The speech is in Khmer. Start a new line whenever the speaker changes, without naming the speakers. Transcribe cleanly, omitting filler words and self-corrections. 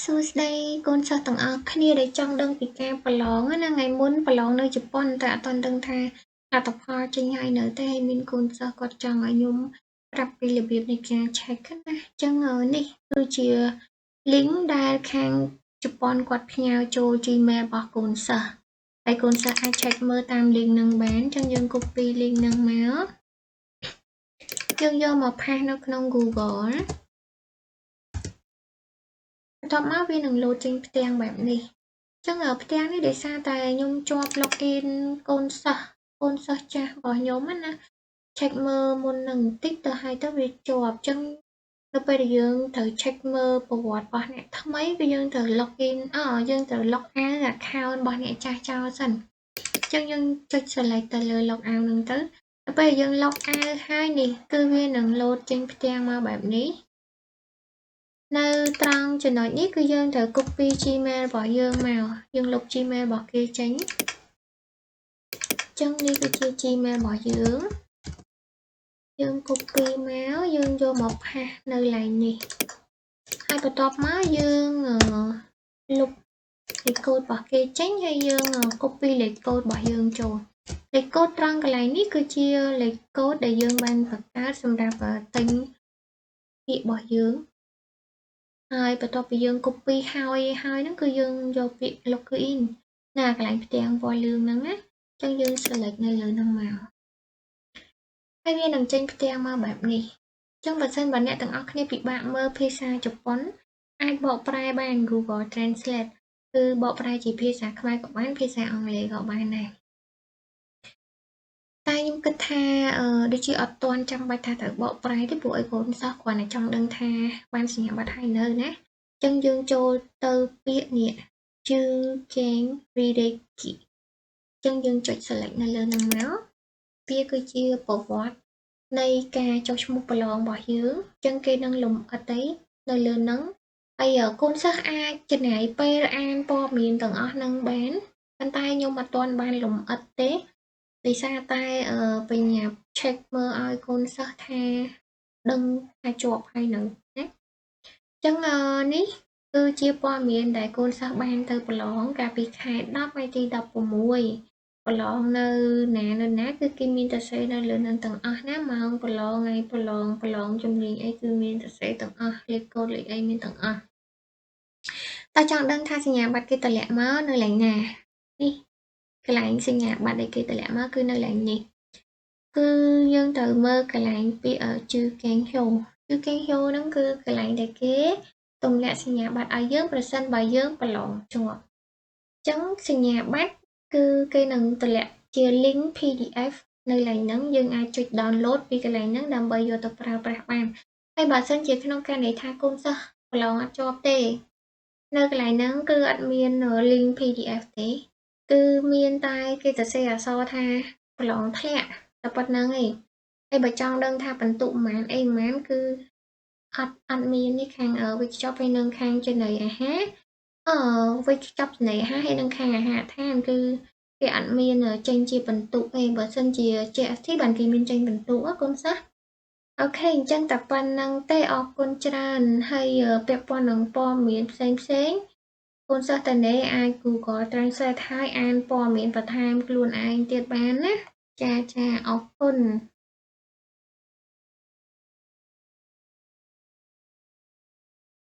សួស្តីកូនសិស្សទាំងអស់គ្នាដែលចង់ដឹងពីការប្រឡងណាថ្ងៃមុនប្រឡងនៅជប៉ុនតែអត់ទាន់ដឹងថាលទ្ធផលចេញហើយនៅទេហើយកូនសិស្សគាត់ចង់ឲ្យខ្ញុំប្រាប់ពីរបៀបនៃការ check ណាអញ្ចឹងនេះគឺជា link ដែលខាងជប៉ុនគាត់ផ្ញើចូល Gmail របស់កូនសិស្សហើយកូនសិស្សអាច check មើលតាម link នឹងបានអញ្ចឹងយើង copy link នឹងមកយើងយកមកផាសនៅក្នុង Google ណាបន្ទាប់មកវានឹងលោតចេញផ្ទាំងបែបនេះអញ្ចឹងផ្ទាំងនេះដោយសារតែខ្ញុំជាប់ login កូនសិស្សចាស់របស់ខ្ញុំណា check មើលមុននឹងបន្តិចទៅហើយទៅវាជាប់អញ្ចឹងនៅពេលដែលយើងត្រូវ check មើលប្រវត្តិរបស់អ្នកថ្មីគឺយើងត្រូវ login យើងត្រូវ log out account របស់អ្នកចាស់ចោលសិនអញ្ចឹងយើងចុច select ទៅលើ log out ហ្នឹងទៅដល់ពេលយើង log out ហើយនេះគឺវានឹងលោតចេញផ្ទាំងមកបែបនេះនៅត្រង់ចំណុចនេះគឺយើងត្រូវ copy Gmail របស់យើងមកយើងលុប Gmail របស់គេចេញអញ្ចឹងនេះគឺជា Gmail របស់យើង copy មកយើងយកមកផាសនៅកន្លែងនេះហើយបន្ទាប់មកយើងលុបលេខកូដរបស់គេចេញហើយយើង copy លេខកូដរបស់យើងចូលលេខកូដត្រង់កន្លែងនេះគឺជាលេខកូដដែលយើងបានបង្កើតសម្រាប់ទិញពាក្យរបស់យើងហើយបន្ទាប់ពីយើង copy ហើយហ្នឹងគឺយើងយកពាក្យ login នៅកន្លែងផ្ទាំងពណ៌លឿងហ្នឹងណាអញ្ចឹងយើង select នៅលើហ្នឹងមកហើយវានឹងចេញផ្ទាំងមកបែបនេះអញ្ចឹងបើសិនបើអ្នកទាំងអស់គ្នាពិបាកមើលភាសាជប៉ុនអាចបកប្រែបាន Google Translate គឺបកប្រែជាភាសាខ្មែរក៏បានភាសាអង់គ្លេសក៏បានដែរតែខ្ញុំគិតថាដូចជាអត់ទាន់ចាំបាច់ថាត្រូវបកប្រែទេព្រោះឲ្យកូនសិស្សគ្រាន់តែចង់ដឹងថាបានសញ្ញាបត្រហើយនៅណាអញ្ចឹងយើងចូលទៅពាក្យនេះជឺកេងរីដេគីអញ្ចឹងយើងចុច select នៅលើហ្នឹងមកវាគឺជាប្រវត្តិនៃការចុះឈ្មោះប្រឡងរបស់យើងអញ្ចឹងគេនឹងលម្អិតនៅលើហ្នឹងហើយកូនសិស្សអាចចំណាយពេលអានព័ត៌មានទាំងអស់ហ្នឹងបានប៉ុន្តែខ្ញុំអត់ទាន់បានលម្អិតទេដោយសារតែបញ្ញាប់ check មើលឲ្យកូនសិស្សថាដឹងថាជាប់ហើយនឹងណាអញ្ចឹងនេះគឺជាព័ត៌មានដែលកូនសិស្សបានទៅប្រឡងកាលពីខែ10ថ្ងៃទី16ប្រឡងនៅណាគឺគេមានសរសេរនៅលើនឹងទាំងអស់ណាម៉ោងប្រឡងថ្ងៃប្រឡងជំនាញអីគឺមានសរសេរទាំងអស់លេខកូដលេខអីមានទាំងអស់តើចង់ដឹងថាសញ្ញាបត្រគេតម្លាក់មកនៅកន្លែងណានេះកន្លែងសញ្ញាបត្រដែលគេតម្លាក់មកគឺនៅកន្លែងនេះគឺយើងត្រូវមើលកន្លែងពាក្យជឺកេងហូហ្នឹងគឺកន្លែងដែលគេទម្លាក់សញ្ញាបត្រឲ្យយើងប្រសិនបើយើងប្រឡងជាប់អញ្ចឹងសញ្ញាបត្រគឺគេនឹងទម្លាក់ជា link PDF នៅកន្លែងហ្នឹងយើងអាចចុច download ពីកន្លែងហ្នឹងដើម្បីយកទៅប្រើប្រាស់បានហើយបើសិនជាក្នុងករណីថាកូនសិស្សប្រឡងអត់ជាប់ទេនៅកន្លែងហ្នឹងគឺអត់មាន link PDF ទេគឺមានតែគេសរសេរអក្សរថាប្រឡងធ្លាក់តែប៉ុណ្្នឹងឯងហើយបើចង់ដឹងថាបន្ទុកប៉ុន្មានគឺអត់មានទេខាងវិជ្ជាចប់ហើយនឹងខាងចំណីអាហារវិជ្ជាចប់ចំណីអាហារហើយនឹងខាងអាហារដ្ឋានគឺគេអត់មានចេញជាបន្ទុកទេបើសិនជា JST បានគេមានចេញបន្ទុកកូនសិស្សអូខេអញ្ចឹងតែប៉ុណ្្នឹងទេអរគុណច្រើនហើយពាក់ព័ន្ធនឹងព័ត៌មានផ្សេងកូនសិស្សតនេអាច Google Translate ហើយអានព័ត៌មានបន្ថែមខ្លួនឯងទៀតបានណាចាអរគុណ